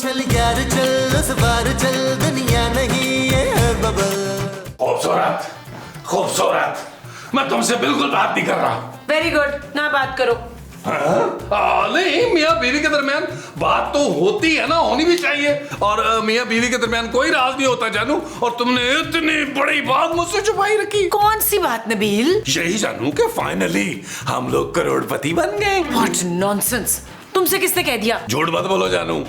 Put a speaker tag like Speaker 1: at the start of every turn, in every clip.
Speaker 1: चल यार चल, उस बार चल, दुनिया नहीं ये है बबल।
Speaker 2: खूबसूरत, खूबसूरत, मैं तुमसे बिल्कुल बात नहीं कर रहा।
Speaker 3: वेरी गुड, ना बात करो।
Speaker 2: नहीं, मियाँ बीवी के दरमियान बात तो होती है ना, होनी भी चाहिए। और मियाँ बीवी के दरमियान कोई राज नहीं होता जानू, और तुमने इतनी बड़ी बात मुझसे छुपाई रखी।
Speaker 3: कौन सी बात नबील?
Speaker 2: यही जानू कि फाइनली हम लोग करोड़पति बन गए।
Speaker 3: व्हाट नॉनसेंस, तुमसे किसने कह दिया?
Speaker 2: झूठ मत बोलो जानू,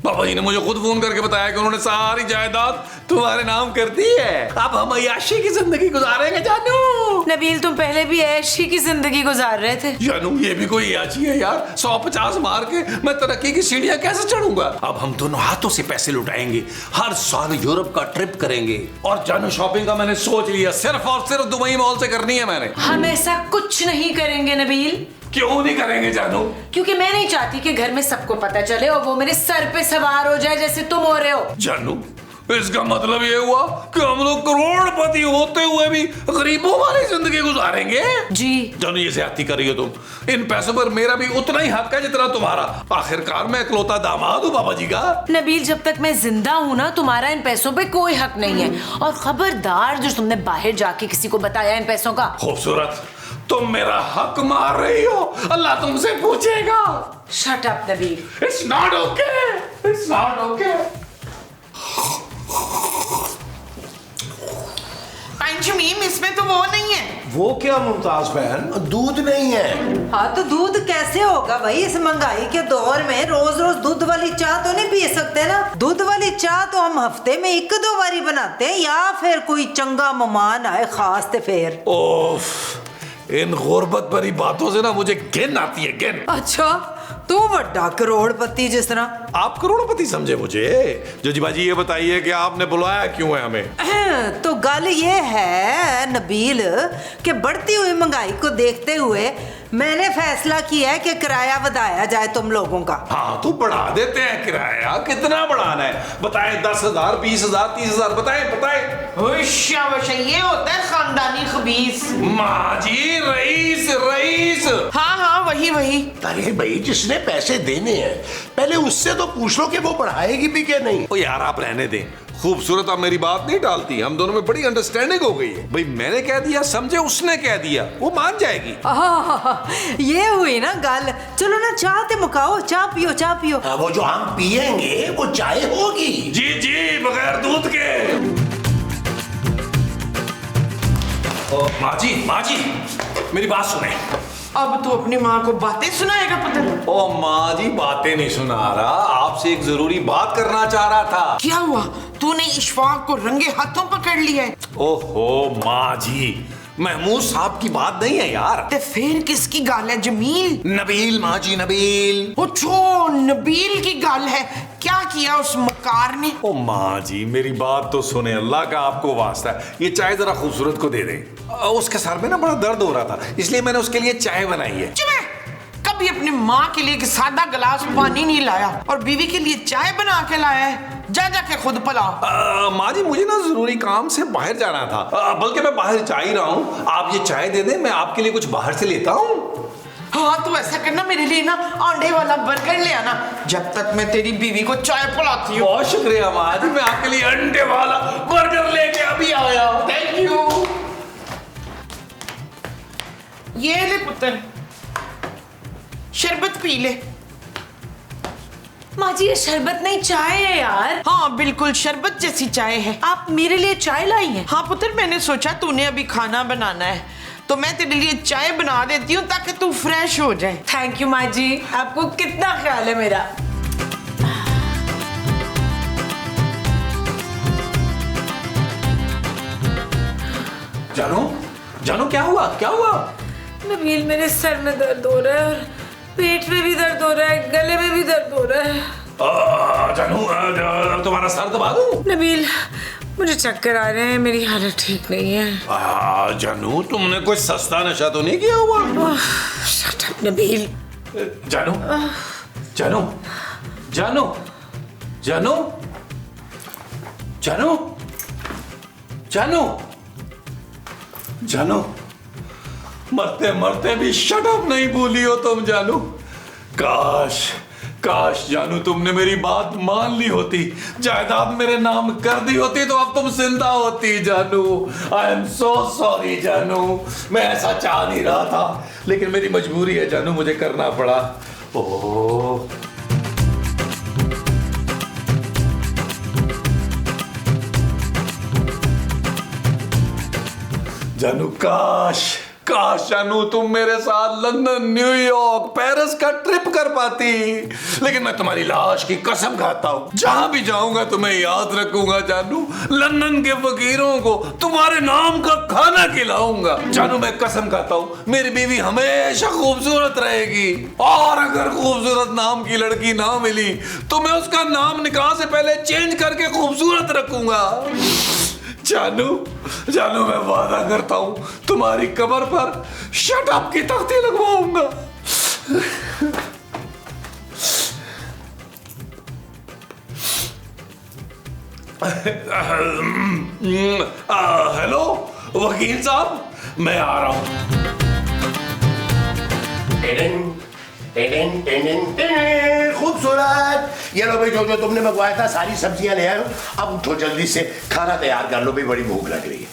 Speaker 2: पापा जी ने मुझे खुद फोन करके बताया कि उन्होंने सारी जायदाद तुम्हारे नाम कर दी है। अब हम अय्याशी की जिंदगी गुजारेंगे जानू।
Speaker 3: नबील, तुम पहले भी ऐशी की जिंदगी गुजार रहे थे।
Speaker 2: जानू, ये भी कोई अय्याशी है यार। 150 मार के मैं तरक्की की सीढ़ियां कैसे चढ़ूंगा? अब हम दोनों हाथों से पैसे लुटाएंगे, हर साल यूरोप का ट्रिप करेंगे। और जानू, शॉपिंग का मैंने सोच लिया, सिर्फ और सिर्फ दुबई मॉल से करनी है मैंने।
Speaker 3: हम ऐसा कुछ नहीं करेंगे नबील।
Speaker 2: क्यों नहीं करेंगे जानू?
Speaker 3: क्योंकि मैं नहीं चाहती कि घर में सबको पता चले और वो मेरे सर पे सवार हो जाए जैसे तुम हो रहे हो।
Speaker 2: जानू, इसका मतलब ये हुआ कि हम लोग करोड़पति होते हुए भी गरीबों वाली जिंदगी गुजारेंगे?
Speaker 3: जी।
Speaker 2: जानू, ये ज्यादती कर रही हो तुम। इन पैसों पर मेरा भी उतना ही हक है जितना तुम्हारा। आखिरकार मैं इकलौता दामाद हूँ बाबा जी का।
Speaker 3: नबील, जब तक मैं जिंदा हूँ ना, तुम्हारा इन पैसों पे कोई हक नहीं है। और खबरदार जो तुमने बाहर जाके किसी को बताया इन पैसों का।
Speaker 2: खूबसूरत, तुम मेरा हक मार रही हो, अल्लाह तुमसे पूछेगा।
Speaker 3: Shut up Nabeel.
Speaker 2: It's not okay, it's not okay.
Speaker 4: पंचमीम, इसमें तो वो नहीं है।
Speaker 5: वो क्या मुमताज बहन? दूध नहीं है।
Speaker 6: हाँ तो दूध कैसे होगा भाई? इस महंगाई के दौर में रोज रोज दूध वाली चाय तो नहीं पी सकते ना। दूध वाली चाय तो हम हफ्ते में 1-2 बारी बनाते हैं, या फिर कोई चंगा मेहमान आए खास ते फिर।
Speaker 2: ओफ, इन गुर्बत भरी बातों से ना मुझे घिन आती है, घिन।
Speaker 6: अच्छा, तू बड़ा करोड़पति जिस तरह।
Speaker 2: आप करोड़पति समझे मुझे? जो जी बाजी, ये बताइए कि आपने बुलाया क्यों है हमें?
Speaker 6: तो गल ये है नबील कि बढ़ती हुई महंगाई को देखते हुए मैंने फैसला किया है कि किराया बढ़ाया जाए तुम लोगों का।
Speaker 2: हाँ तो बढ़ा देते हैं किराया। कितना बढ़ाना है बताएं? 10,000, 20,000, 30,000 बताएं, बताएं।
Speaker 4: शाबाश, ये होता है खानदानी खबीस।
Speaker 2: माँ जी, रईस, रईस।
Speaker 4: हाँ हाँ, वही वही।
Speaker 5: अरे भाई, जिसने पैसे देने हैं पहले उससे तो पूछ लो कि वो बढ़ाएगी भी क्या नहीं।
Speaker 2: ओ यार, आप रहने दें। खूबसूरत आप मेरी बात नहीं टालती। हम दोनों में बड़ी अंडरस्टैंडिंग हो गई है। भाई मैंने कह दिया, समझे, उसने कह दिया, वो मान जाएगी।
Speaker 6: ये हुई ना गल। चलो ना, चाय ते मुकाओ, चाय पियो, चाय पियो।
Speaker 5: वो जो हम पियेंगे वो चाय होगी।
Speaker 2: जी जी, बगैर दूध के। माँ जी, माँ जी, मेरी बात सुने।
Speaker 4: अब तू अपनी माँ को बातें सुनाएगा पुत्र?
Speaker 2: ओ माँ जी, बातें नहीं सुना रहा, आपसे एक जरूरी बात करना चाह रहा था।
Speaker 4: क्या हुआ? तूने इशफाक को रंगे हाथों पकड़ लिया है?
Speaker 2: ओहो माँ जी, महमूद साहब की बात नहीं है यार।
Speaker 4: ते फिर किसकी गाल है? जमील?
Speaker 2: नबील माँ जी, नबील।
Speaker 4: ओ छो, नबील की गाल है। क्या किया उस मकार ने?
Speaker 2: ओ माँ जी, मेरी बात तो सुने, अल्लाह का आपको वास्ता है। ये चाय जरा खूबसूरत को दे दे। उसके सर में ना बड़ा दर्द हो रहा था, इसलिए मैंने उसके लिए चाय बनाई है।
Speaker 4: कभी अपनी माँ के लिए एक सादा गिलास पानी नहीं लाया और बीवी के लिए चाय बना के लाया है। जा जाके खुद पला।
Speaker 2: माँ जी, मुझे ना जरूरी काम से बाहर जाना था, बल्कि मैं बाहर जा ही रहा हूँ। आप ये चाय दे दें, मैं आपके लिए कुछ बाहर से लेता हूँ।
Speaker 4: हाँ तो ऐसा करना, मेरे लिए ना अंडे वाला बर्गर ले आना, जब तक मैं तेरी बीवी को चाय पिलाती हूँ।
Speaker 2: बहुत शुक्रिया माँ जी, मैं आपके लिए अंडे वाला बर्गर लेके अभी आया।
Speaker 4: Thank you. ये ले पुत्र, शरबत पी ले।
Speaker 3: माँ जी, ये शरबत नहीं, चाय है यार।
Speaker 4: हाँ बिल्कुल, शरबत जैसी चाय है।
Speaker 3: आप मेरे लिए चाय लाई हैं?
Speaker 4: हाँ पुत्र, मैंने सोचा तूने अभी खाना बनाना है तो मैं तेरे लिए चाय बना देती हूँ ताकि तू फ्रेश हो जाए।
Speaker 3: थैंक यू माँ जी, आपको कितना ख्याल है मेरा।
Speaker 2: जानू, जानू, क्या हुआ, क्या हुआ?
Speaker 3: नबील, मेरे सर में दर्द हो रहा है और पेट में भी दर्द हो रहा है, गले में भी दर्द हो रहा है।
Speaker 2: जानू, तुम्हारा सर दबा दूं?
Speaker 3: नबील, मुझे चक्कर आ रहे हैं, मेरी हालत ठीक नहीं है।
Speaker 2: जानू, तुमने कोई सस्ता नशा तो नहीं किया हुआ?
Speaker 3: Shut up Nabeel.
Speaker 2: जानू, जानू, जानू, जानू, जानू, जानू, जानू, मरते मरते भी शट अप नहीं भूली हो तुम जानू। काश काश जानू तुमने मेरी बात मान ली होती, जायदाद मेरे नाम कर दी होती तो अब तुम जिंदा होती जानू। आई एम सो सॉरी जानू, मैं ऐसा चाह नहीं रहा था, लेकिन मेरी मजबूरी है जानू, मुझे करना पड़ा। ओह जानू, काश काश जानू तुम मेरे साथ लंदन, न्यूयॉर्क, पेरिस का ट्रिप कर पाती। लेकिन मैं तुम्हारी लाश की कसम खाता हूँ, जहां भी जाऊंगा तुम्हें याद रखूंगा जानू। लंदन के फकीरों को तुम्हारे नाम का खाना खिलाऊंगा जानू, मैं कसम खाता हूँ। मेरी बीवी हमेशा खूबसूरत रहेगी, और अगर खूबसूरत नाम की लड़की ना मिली तो मैं उसका नाम निकाह से पहले चेंज करके खूबसूरत रखूंगा जानू। जानू मैं वादा करता हूं तुम्हारी कब्र पर शट अप की तख्ती लगवाऊंगा। हेलो वकील साहब, मैं आ रहा हूं।
Speaker 5: खूबसूरत, ये लो भाई, जो तुमने मंगवाया था सारी सब्जियां ले आयो। अब उठो जल्दी से, खाना तैयार कर लो भाई, बड़ी भूख लग रही है।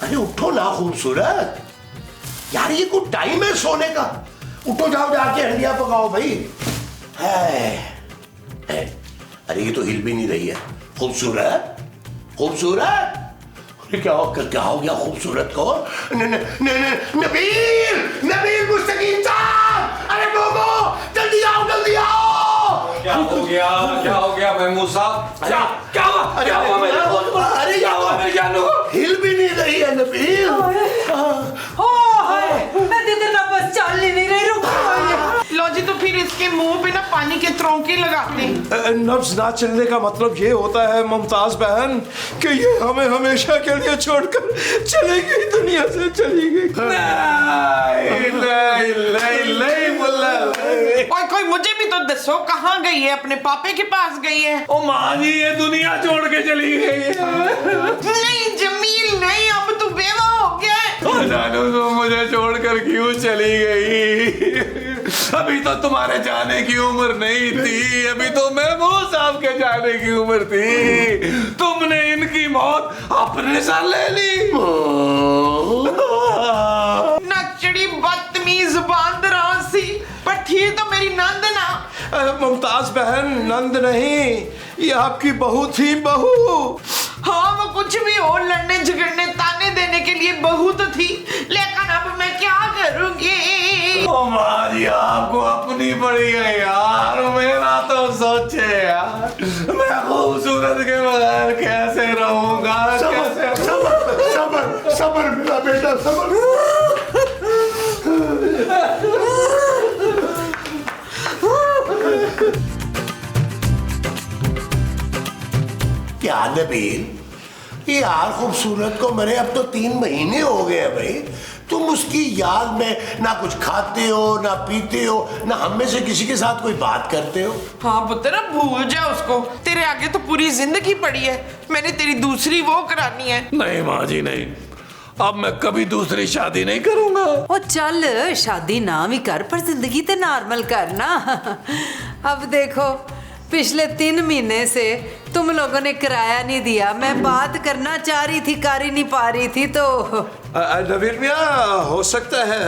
Speaker 5: अरे उठो ना खूबसूरत, यार ये कोई टाइम है सोने का? उठो, जाओ जाके हंडिया पकाओ भाई। है। अरे ये तो हिल भी नहीं रही है। खूबसूरत, खूबसूरत, क्या हो गया खूबसूरत को? नबील, नबील मुस्तकीम साहब, अरे बोबो जल्दी आओ, जल्दी आओ।
Speaker 2: क्या हो गया महमूद साहब? क्या हुआ मेरे को?
Speaker 5: अरे क्या हुआ मेरे जानू? हिल भी नहीं रही है नबील।
Speaker 6: मैं दीदी ना बस चल ही नहीं रही,
Speaker 4: लो जी, तो फिर इसके मुंह पे ना पानी के त्रौंके लगाते हैं।
Speaker 7: नब्ज ना चलने का मतलब ये होता है मुमताज बहन कि ये हमें हमेशा के लिए छोड़कर चली गई, दुनिया से चली गई।
Speaker 4: कोई मुझे भी तो दसो, कहाँ गई है? अपने पापे के पास गई है?
Speaker 2: ओ माँ जी, ये दुनिया छोड़ के चली गई है।
Speaker 4: नहीं जमील नहीं, अब तू बेवा हो गया है।
Speaker 2: जानू तुम मुझे छोड़कर क्यों चली गई? अभी तो तुम्हारे जाने की उम्र नहीं थी, अभी तो महमूद साहब के जाने की उम्र थी। तुमने इनकी मौत अपने सर ले ली।
Speaker 4: नचड़ी बदतमीज बांदरासी, पर थी तो मेरी नंद ना।
Speaker 7: मुमताज बहन नंद नहीं, ये आपकी बहू थी, बहू।
Speaker 4: हाँ वो कुछ भी हो, लड़ने झगड़ने ताने देने के लिए बहू तो थी, लेकिन अब मैं क्या करूंगी?
Speaker 2: ओ माँ जी, आपको अपनी पड़ी है यार, मेरा तो सोचे यार, मैं खूबसूरत के बगैर कैसे रहूंगा?
Speaker 5: सबर मेरा बेटा, सबर। क्या नबील, यार खूबसूरत को मरे अब तो 3 महीने हो गए हैं भाई। तुम उसकी याद में ना कुछ खाते हो, ना पीते हो, ना हम में से किसी के साथ कोई बात करते हो।
Speaker 4: हाँ पुत्र, भूल जा उसको, तेरे आगे तो पूरी जिंदगी पड़ी है। मैंने तेरी दूसरी वो करानी है।
Speaker 2: नहीं माँ जी नहीं, अब मैं कभी दूसरी शादी नहीं करूंगा।
Speaker 6: ओ चल शादी ना भी कर, पर जिंदगी तो नॉर्मल करना। अब देखो पिछले 3 महीने से तुम लोगों ने किराया नहीं दिया, मैं बात करना चाह रही थी, कर ही नहीं पा रही थी। तो
Speaker 7: नवीन मियाँ, हो सकता है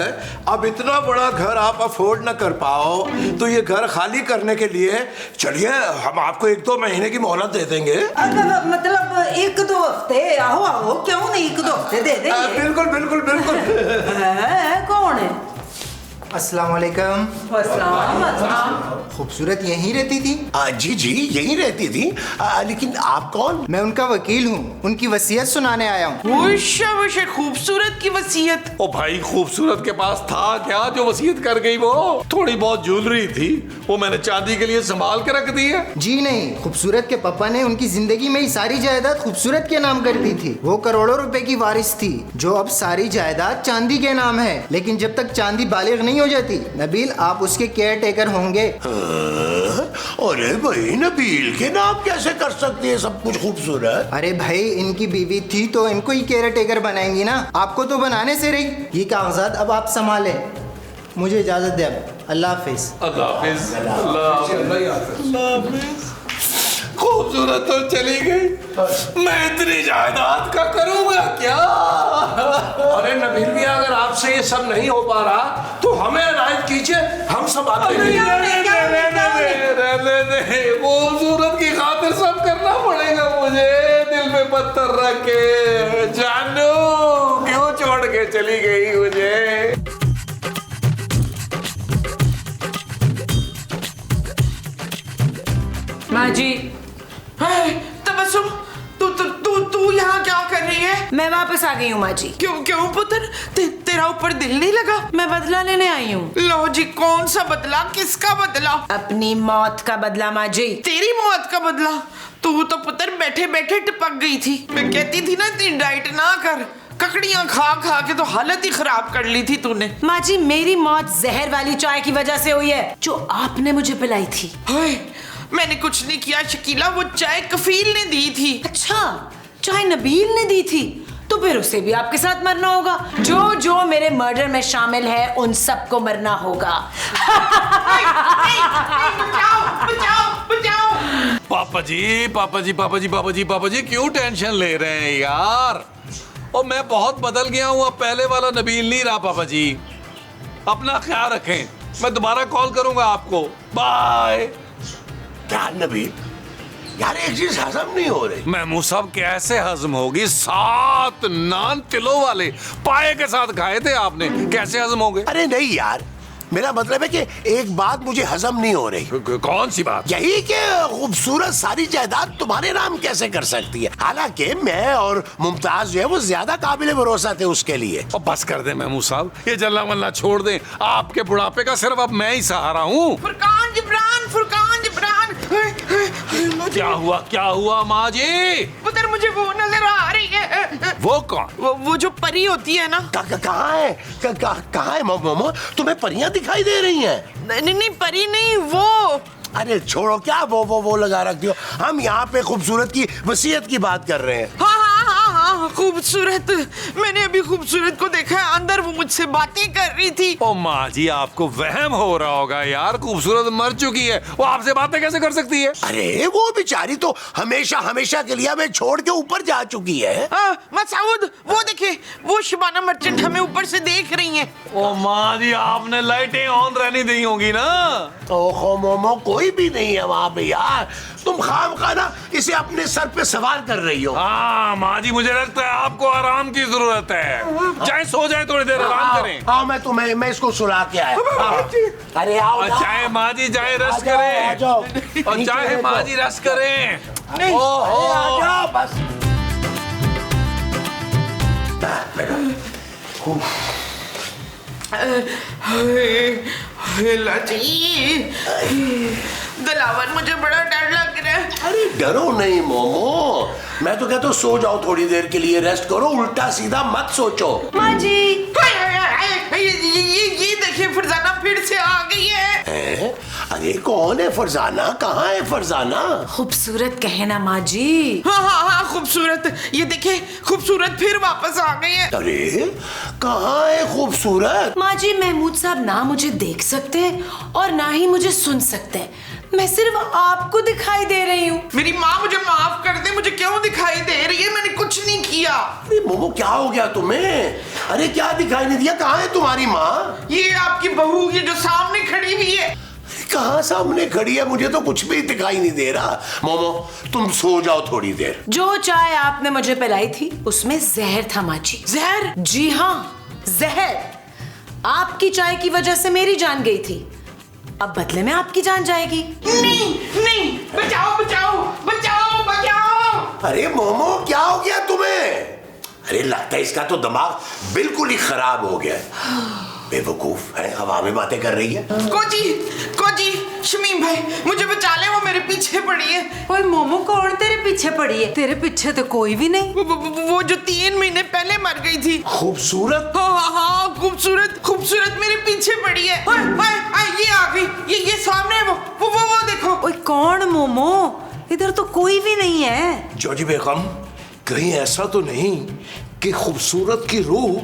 Speaker 7: अब इतना बड़ा घर आप अफोर्ड न कर पाओ, तो ये घर खाली करने के लिए चलिए हम आपको 1-2 महीने की मोहलत दे देंगे।
Speaker 6: मतलब 1-2 हफ्ते? आओ आओ, क्यों नहीं 1-2 हफ्ते दे देंगे।
Speaker 7: बिल्कुल बिल्कुल बिल्कुल।
Speaker 6: कौन है?
Speaker 8: अस्सलाम वालेकुम। खूबसूरत यहीं रहती थी?
Speaker 5: जी जी यहीं रहती थी। लेकिन आप कौन?
Speaker 8: मैं उनका वकील हूँ, उनकी वसीयत सुनाने आया हूँ।
Speaker 4: खूबसूरत की वसीयत?
Speaker 2: ओ भाई, खूबसूरत के पास था क्या जो वसीयत कर गई? वो थोड़ी बहुत ज्वेलरी थी, वो मैंने चांदी के लिए संभाल के रख दी है।
Speaker 8: जी नहीं, खूबसूरत के पापा ने उनकी जिंदगी में ही सारी जायदाद खूबसूरत के नाम कर दी थी। वो करोड़ों रुपए की वारिस थी, जो अब सारी जायदाद चांदी के नाम है। लेकिन जब तक चांदी बालिग नहीं हो जाती, नबील आप उसके केयर टेकर होंगे।
Speaker 5: अरे भाई, नबील के नाम कैसे कर सकती है सब कुछ खूबसूरत?
Speaker 8: अरे भाई, इनकी बीवी थी तो इनको ही केयर टेकर बनाएंगी ना, आपको तो बनाने से रही। ये कागजात अब आप संभालें, मुझे इजाजत दे। अब अल्लाह हाफिज।
Speaker 2: अल्लाह हाफिज। अल्लाह हाफिज। खूबसूरत तो चली गई, मैं इतनी जायदाद का करूंगा क्या?
Speaker 7: अरे नबील भैया, अगर आपसे ये सब नहीं हो पा रहा तो हमें इनायत कीजिए, हम सब आते
Speaker 2: हैं। खूबसूरत की खातिर सब करना पड़ेगा मुझे, दिल में पत्थर रख के। जानू क्यों छोड़ के चली गई मुझे?
Speaker 3: माँ जी,
Speaker 4: तबस्सुम, तू यहाँ क्या कर रही है?
Speaker 3: मैं वापस आ गई हूँ माँ जी।
Speaker 4: क्यों क्यों पुत्र, तेरा ऊपर दिल नहीं लगा?
Speaker 3: मैं बदला लेने आई हूँ।
Speaker 4: लो जी, कौन सा बदला? किसका बदला?
Speaker 3: अपनी मौत का बदला माँ जी।
Speaker 4: तेरी मौत का बदला? तू तो पुत्र बैठे बैठे टपक गई थी। मैं कहती थी ना इतनी डाइट ना कर, ककड़ियां खा खा के तो हालत ही खराब कर ली थी तूने।
Speaker 3: माँ जी, मेरी मौत जहर वाली चाय की वजह से हुई है जो आपने मुझे पिलाई थी।
Speaker 4: हाय, मैंने कुछ नहीं किया शकीला, वो चाय कफील ने दी थी।
Speaker 3: अच्छा, चाय नबील ने दी थी, तो फिर उसे भी आपके साथ मरना होगा। जो जो मेरे मर्डर में शामिल है उन सबको मरना होगा।
Speaker 4: बचाओ बचाओ बचाओ।
Speaker 2: पापा जी, पापा जी, पापा जी, पापा जी, पापा जी, क्यों टेंशन ले रहे हैं यार? और मैं बहुत बदल गया हूँ, अब पहले वाला नबील नहीं रहा। पापा जी अपना ख्याल रखें, मैं दोबारा कॉल करूंगा आपको। बाय।
Speaker 5: क्या नबील यार, एक चीज हजम नहीं हो रही।
Speaker 2: महमूद साहब कैसे हजम होगी? 7 नान किलो वाले पाए के साथ खाए थे आपने, कैसे हजम होंगे?
Speaker 5: अरे नहीं यार, मेरा मतलब है कि एक बात मुझे हजम नहीं हो रही।
Speaker 2: कौन सी बात?
Speaker 5: यही कि खूबसूरत सारी जायदाद तुम्हारे नाम कैसे कर सकती है? हालांकि मैं और मुमताज जो है वो ज्यादा काबिल भरोसा थे उसके लिए।
Speaker 2: और बस कर दे महमूद साहब, ये जल्ला वल्ला छोड़ दें। आपके बुढ़ापे का सिर्फ अब मैं ही सहारा हूँ।
Speaker 4: फुरकान जिब्रान, फुरकान जिब्रान।
Speaker 2: क्या हुआ, क्या हुआ माँ जी?
Speaker 4: पुत्र, मुझे वो नजर आ रही है।
Speaker 2: वो कौन?
Speaker 4: वो जो परी होती है ना।
Speaker 5: कहाँ है? कहाँ है मोमो? तुम्हें परियां दिखाई दे रही हैं?
Speaker 4: नहीं, परी नहीं, वो।
Speaker 5: अरे छोड़ो, क्या वो लगा रखती हो? हम यहाँ पे खूबसूरत की वसीयत की बात कर रहे हैं।
Speaker 4: हाँ, खूबसूरत। मैंने अभी खूबसूरत को देखा है, अंदर वो मुझसे बातें कर रही थी।
Speaker 2: ओ माँ जी, आपको वहम हो रहा होगा यार, खूबसूरत मर चुकी है, वो आपसे बातें कैसे कर सकती है?
Speaker 5: अरे वो बेचारी तो हमेशा हमेशा के लिए हमें छोड़ के ऊपर जा चुकी है।
Speaker 4: मसूद, वो देखे, वो शबाना मर्चेंट हमें ऊपर से देख रही हैं।
Speaker 2: ओ माँ जी, आपने लाइटें ऑन रहनी दी होंगी ना?
Speaker 5: ओहो मोमो, कोई भी नहीं है वहाँ पे यार, तुम खामखा ना इसे अपने सर पे सवार कर रही हो।
Speaker 2: हाँ माँ जी, मुझे लगता है आपको आराम की जरूरत है, चाहे सो जाए, थोड़ी देर आराम करें।
Speaker 5: हाँ, मैं इसको सुला के आया। अरे आओ,
Speaker 2: चाहे माँ जी जाए रेस्ट करें, और चाहे माँ जी रेस्ट करें।
Speaker 5: ओहो बस।
Speaker 4: दिलावर, मुझे बड़ा डर लग रहा है।
Speaker 5: अरे डरो नहीं मोमो, मैं तो कहता हूँ सो जाओ थोड़ी देर के लिए, रेस्ट करो, उल्टा सीधा मत सोचो।
Speaker 3: माँ जी,
Speaker 4: ये देखिए, फरजाना फिर से आ गई है।
Speaker 5: अरे कौन है फरजाना? कहाँ है फरजाना?
Speaker 3: खूबसूरत कहे ना माँ जी।
Speaker 4: हाँ, खूबसूरत। ये देखिए, खूबसूरत फिर वापस आ गई है।
Speaker 5: अरे कहाँ है खूबसूरत?
Speaker 3: माँ जी, महमूद साहब ना मुझे देख सकते हैं और ना ही मुझे सुन सकते हैं, मैं सिर्फ आपको दिखाई दे रही हूँ।
Speaker 4: मेरी माँ मुझे माफ कर दे, मुझे क्यों दिखाई दे रही है? मैंने कुछ नहीं किया।
Speaker 5: अरे मोमो, क्या हो गया तुम्हें? अरे क्या दिखाई नहीं दिया? कहाँ है तुम्हारी माँ?
Speaker 4: ये आपकी बहू, ये जो सामने खड़ी हुई है।
Speaker 5: कहाँ सामने खड़ी है? मुझे तो कुछ भी दिखाई नहीं दे रहा। मोमो, तुम सो जाओ थोड़ी देर।
Speaker 3: जो चाय आपने मुझे पिलाई थी उसमें जहर था माँ जी।
Speaker 4: जहर?
Speaker 3: जी हाँ, जहर। आपकी चाय की वजह से मेरी जान गई थी, अब बदले में आपकी जान जाएगी।
Speaker 4: नहीं, बचाओ बचाओ बचाओ बचाओ।
Speaker 5: अरे मोमो, क्या हो गया तुम्हें? अरे लगता है इसका तो दिमाग बिल्कुल ही खराब हो गया है। बेवकूफ है, हवा में बातें कर रही है।
Speaker 4: कोजी, शमीम भाई, मुझे बचा ले, वो मेरे पीछे पड़ी है।
Speaker 6: ओए मोमो, कौन तेरे पीछे पड़ी है? तेरे पीछे तो कोई भी नहीं।
Speaker 4: वो जो 3 महीने पहले मर गई थी।
Speaker 5: खूबसूरत?
Speaker 4: हाँ, खूबसूरत मेरे पीछे पड़ी है। ये आ गई, ये सामने वो देखो।
Speaker 6: ओए कौन मोमो? इधर तो कोई भी नहीं है।
Speaker 7: जोजी बेगम, कहीं ऐसा तो नहीं कि खूबसूरत की रूह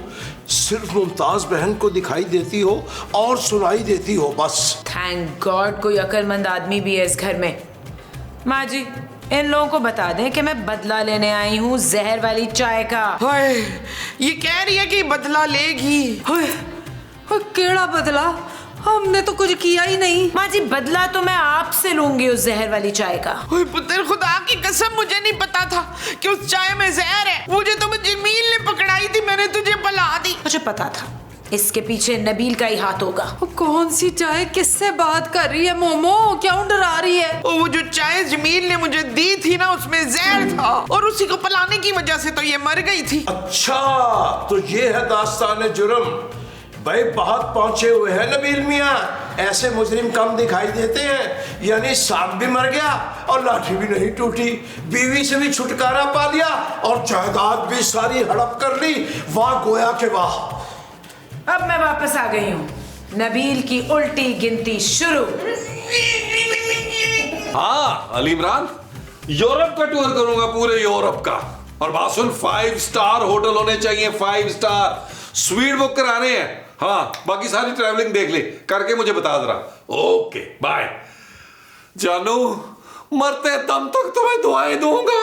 Speaker 7: सिर्फ मुमताज बहन को दिखाई देती हो और सुनाई देती हो बस।
Speaker 3: थैंक गॉड कोई अक्लमंद आदमी भी है इस घर में। माँ जी इन लोगों को बता दें कि मैं बदला लेने आई हूँ जहर वाली चाय का।
Speaker 4: हाय, ये कह रही है कि बदला लेगी।
Speaker 6: हाय, केड़ा बदला? हमने तो कुछ किया ही नहीं।
Speaker 3: माँ जी बदला तो मैं आपसे लूंगी उस जहर वाली चाय का।
Speaker 4: ओए पुत्र, खुदा की कसम मुझे नहीं पता था कि उस चाय में जहर है। मुझे तो जमील ने पकड़ाई थी, मैंने तुझे बुला दी।
Speaker 3: मुझे पता था इसके पीछे नबील का ही हाथ होगा।
Speaker 6: कौन सी चाय? किससे बात कर रही है मोमो? क्यों डरा रही है?
Speaker 4: वो जो चाय जमील ने मुझे दी थी ना उसमें जहर था और उसी को पिलाने की वजह से तो ये मर गई थी।
Speaker 7: अच्छा तो ये है दास्तान जुर्म। भाई बहुत पहुंचे हुए हैं नबील मियाँ। ऐसे मुजरिम कम दिखाई देते हैं। यानी सांप भी मर गया और लाठी भी नहीं टूटी, बीवी से भी छुटकारा पा लिया और जायदाद भी सारी हड़प कर ली। वाह गोया के वाह।
Speaker 3: अब मैं वापस आ गई हूँ। नबील की उल्टी गिनती शुरू।
Speaker 2: हाँ अली इमरान, यूरोप का टूर करूंगा, पूरे यूरोप का। और बात सुन, 5 स्टार होटल होने चाहिए, 5 स्टार। स्वीट बुक कराने हैं। हाँ बाकी सारी ट्रैवलिंग देख ले, करके मुझे बता जरा। ओके बाय जानू, मरते दम तक तुम्हें दुआएं दूंगा।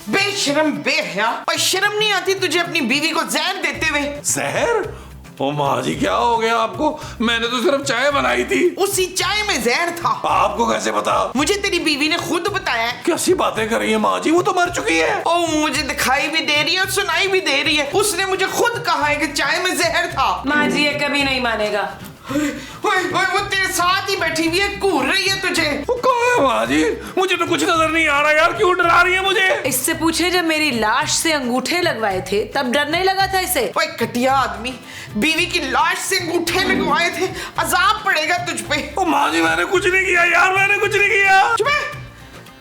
Speaker 4: बेशरम बेहया, और शर्म नहीं आती तुझे अपनी बीवी को जहर देते हुए?
Speaker 2: जहर? ओ माँ जी क्या हो गया आपको? मैंने तो सिर्फ चाय बनाई थी।
Speaker 4: उसी चाय में जहर था।
Speaker 2: आपको कैसे पता?
Speaker 4: मुझे तेरी बीवी ने खुद बताया।
Speaker 2: कैसी बातें कर रही है माँ जी, वो तो मर चुकी है।
Speaker 4: ओ मुझे दिखाई भी दे रही है और सुनाई भी दे रही है। उसने मुझे खुद कहा है कि चाय में जहर था।
Speaker 3: माँ जी ये कभी नहीं मानेगा।
Speaker 4: वो तेरे साथ ही बैठी हुई है, घूर रही है तुझे।
Speaker 2: वो कहाँ है माँ जी? मुझे तो कुछ नजर नहीं आ रहा यार, क्यों डरा रही है मुझे?
Speaker 3: इससे पूछे जब मेरी लाश से अंगूठे लगवाए थे तब डर नहीं लगा था इसे?
Speaker 4: ओए घटिया आदमी, बीवी की लाश से अंगूठे लगवाए थे, अजाब पड़ेगा तुझ पे।
Speaker 2: ओ माँ जी मैंने कुछ नहीं किया यार, मैंने कुछ नहीं किया।
Speaker 4: चुप है।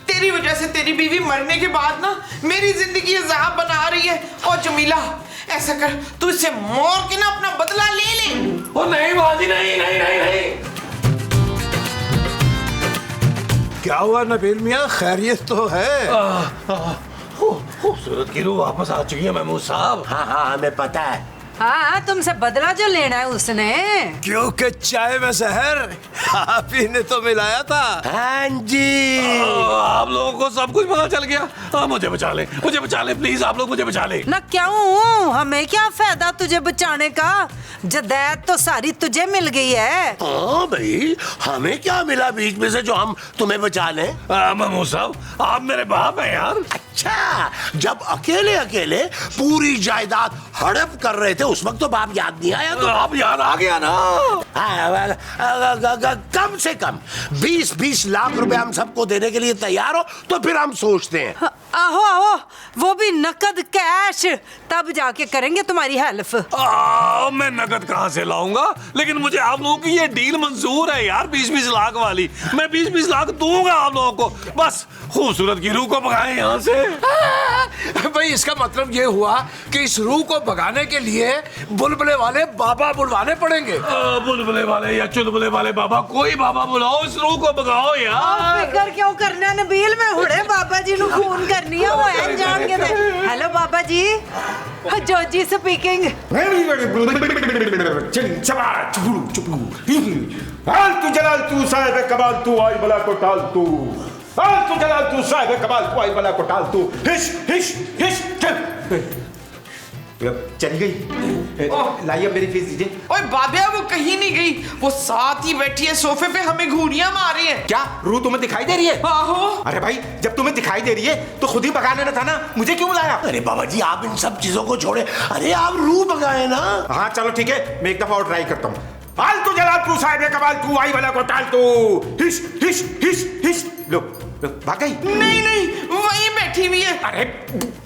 Speaker 4: तेरी वजह से तेरी बीवी मरने के बाद ना मेरी जिंदगी अजाब बना रही है। और जमीला ऐसा कर, तू इसे मार के ना अपना बदला ले ले।
Speaker 2: ओ नहीं माँ जी, नहीं नहीं नहीं नहीं।
Speaker 7: क्या हुआ नबील मियाँ, खैरियत तो है?
Speaker 2: खूबसूरत की रूह वापस आ चुकी है महमूद साहब।
Speaker 5: हाँ हाँ हमें पता है।
Speaker 6: हाँ तुमसे बदला जो लेना है उसने।
Speaker 7: क्योंकि चाय में जहर आप ही ने तो मिलाया था।
Speaker 5: हाँ जी।
Speaker 2: आप लोगों को सब कुछ पता चल गया। मुझे बचा ले, मुझे बचा ले प्लीज, आप लोग मुझे बचा ले।
Speaker 6: ना क्यों, हमें क्या फायदा तुझे बचाने का? जदैद तो सारी तुझे मिल गई है।
Speaker 5: हाँ भाई, हमें क्या मिला बीच में से जो हम तुम्हें बचा लें?
Speaker 2: महमूद साहब आप मेरे बाप हैं यार।
Speaker 5: अच्छा, जब अकेले अकेले पूरी जायदाद हड़प कर रहे थे उस वक्त तो बाप याद नहीं आया? तो
Speaker 2: आप याद आ गया ना।
Speaker 5: कम से कम 20-20 लाख रुपए हम सबको देने के लिए तैयार हो तो फिर हम सोचते हैं।
Speaker 6: आहो आहो, वो भी नकद कैश, तब जाके करेंगे तुम्हारी हेल्प।
Speaker 2: मैं नकद कहाँ से लाऊंगा? लेकिन मुझे आप लोगों की ये डील मंजूर है यार, 20-20 लाख वाली। मैं 20-20 लाख दूंगा आप लोगों को, बस खूबसूरत की रूह को भगाएं यहाँ से।
Speaker 7: भाई इसका मतलब ये हुआ कि इस रूह को भगाने के लिए बुलबुले वाले बाबा बुलवाने पड़ेंगे।
Speaker 2: बुलबुले वाले या चुलबुले वाले बाबा, कोई बाबा बुलाओ, इस रूह को भगाओ यार।
Speaker 6: फिकर क्यों करना नबील, मैं हुड़े बाबा जी नु फोन करनी है, वो है जान के दे। हेलो बाबा जी, जोजी स्पीकिंग।
Speaker 9: तू जलाल तू साहिब कमाल तू आई बला को टाल तू, तू जलाल तू साहिब कमाल तू आई बला को टाल तू। हिश हिश हिश चली गई। लाइए मेरी फीस दीजिए।
Speaker 4: ओए बाबा वो कहीं नहीं गई, वो साथ ही बैठी है सोफे पे, हमें घूरियां मार रही है।
Speaker 9: क्या रूह तुम्हें दिखाई दे रही है?
Speaker 4: आहो।
Speaker 9: अरे भाई जब तुम्हें दिखाई दे रही है तो खुद ही भगा लेना था ना, मुझे क्यों बुलाया?
Speaker 5: अरे बाबा जी आप इन सब चीजों को छोड़े, अरे आप रूह भगाए ना।
Speaker 9: हाँ चलो ठीक है, मैं एक दफा और ट्राई करता हूँ। हाल तू जलाल तू साहिब कमाल तू आई भला को टाल तू। हिश हिश हिश हिश। लो भाग गई?
Speaker 4: नहीं नहीं, वहीं बैठी हुई है।
Speaker 9: अरे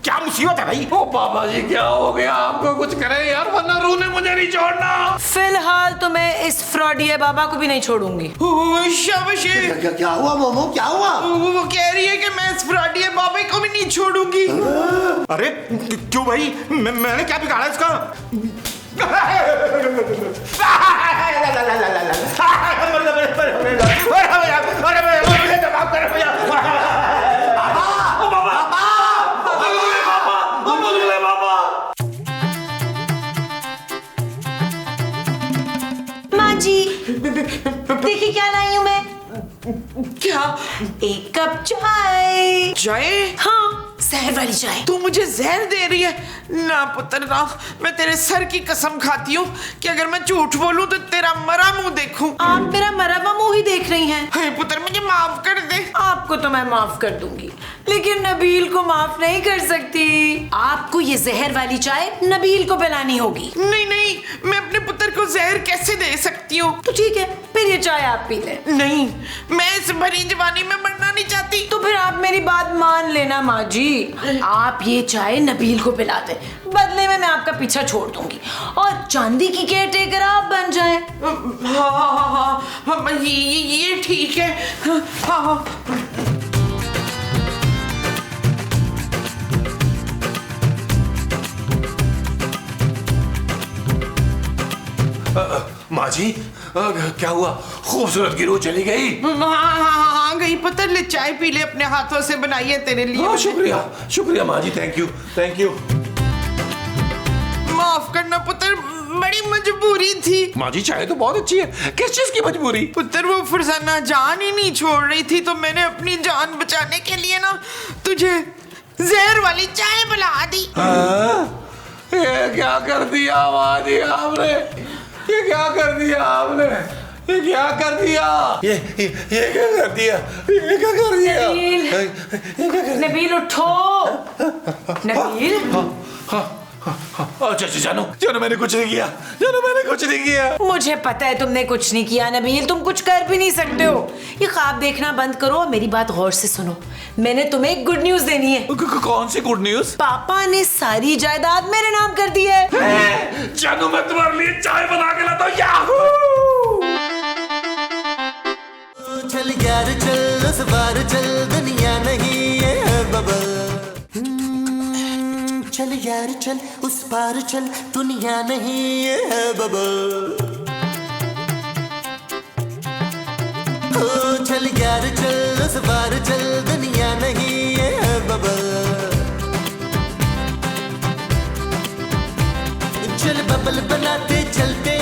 Speaker 9: क्या मुसीबत है भाई?
Speaker 2: ओ बाबा जी क्या हो गया आपको? कुछ करें यार, वरना रूह ने मुझे नहीं छोड़ना।
Speaker 3: फिलहाल तो मैं इस फ्रॉडिये बाबा को भी नहीं छोड़ूंगी।
Speaker 4: शाबाश।
Speaker 5: क्या हुआ मोमो, क्या हुआ?
Speaker 4: वो कह रही है कि मैं इस फ्रॉडिये बाबा को भी नहीं छोड़ूंगी।
Speaker 9: अरे क्यों भाई, मैंने क्या बिगाड़ा इसका?
Speaker 3: एक कप चाय।
Speaker 4: चाय?
Speaker 3: हाँ, जहर वाली चाय।
Speaker 4: तू मुझे जहर दे रही है? ना पुत्र ना, मैं तेरे सर की कसम खाती हूँ कि अगर मैं झूठ बोलूं तो तेरा मरा मुंह देखूं।
Speaker 3: आप मेरा मरा हुआ मुंह ही देख रही हैं।
Speaker 4: हे पुत्र, मुझे माफ कर दे।
Speaker 3: आपको तो मैं माफ कर दूंगी, लेकिन नबील को माफ नहीं कर सकती। आपको ये जहर वाली चाय नबील को पिलानी होगी।
Speaker 4: नहीं नहीं, मैं अपने पुत्र को जहर कैसे दे सकती हूँ?
Speaker 3: तो ठीक है, फिर ये चाय आप पी लें।
Speaker 4: नहीं, मैं इस भरी जवानी में मरना नहीं चाहती।
Speaker 3: तो फिर आप मेरी बात मान लेना माँ जी, आप ये चाय नबील को पिला दें, बदले में मैं आपका पीछा छोड़ दूंगी और चांदी की केयर टेकर आप बन जाएं।
Speaker 4: हाँ, ये ठीक है। हाँ।
Speaker 2: माँ जी, क्या हुआ? खूबसूरत की रूह चली गई?
Speaker 4: हाँ गई पुत्र, ले चाय पी ले, अपने हाथों से बनाई है तेरे लिए।
Speaker 2: हाँ, शुक्रिया शुक्रिया माँ जी, थैंक यू थैंक यू।
Speaker 4: माफ करना पुत्र, बड़ी मजबूरी थी।
Speaker 2: माँ जी, चाय तो बहुत अच्छी है, किस चीज की मजबूरी?
Speaker 4: पुत्र, वो फरजाना जान ही नहीं छोड़ रही थी, तो मैंने अपनी जान बचाने के लिए ना तुझे जहर वाली चाय पिला दी।
Speaker 2: ये क्या कर दिया माँ जी आपने? ये क्या कर दिया आपने? ये क्या कर दिया? ये क्या कर दिया? ये क्या कर दिया?
Speaker 3: नबील उठो। नबील,
Speaker 2: जानू मैंने कुछ नहीं किया, जानू मैंने कुछ नहीं किया।
Speaker 3: मुझे पता है तुमने कुछ नहीं किया नबील, तुम कुछ कर भी नहीं सकते हो। ये ख्वाब देखना बंद करो और मेरी बात गौर से सुनो। मैंने तुम्हें एक गुड न्यूज देनी है।
Speaker 2: कौन सी गुड न्यूज?
Speaker 3: पापा ने सारी जायदाद मेरे नाम कर दी है।
Speaker 2: जानू, मैं तुम्हारे लिए चाय बना के लाता हूँ। याहू!
Speaker 1: चल यार चल, उस बार चल, दुनिया नहीं है बबल। चल यार चल, उस पार चल, दुनिया नहीं है बबल। ओ चल यार चल, उस पार चल, दुनिया नहीं है बबल। चल बबल बनाते चलते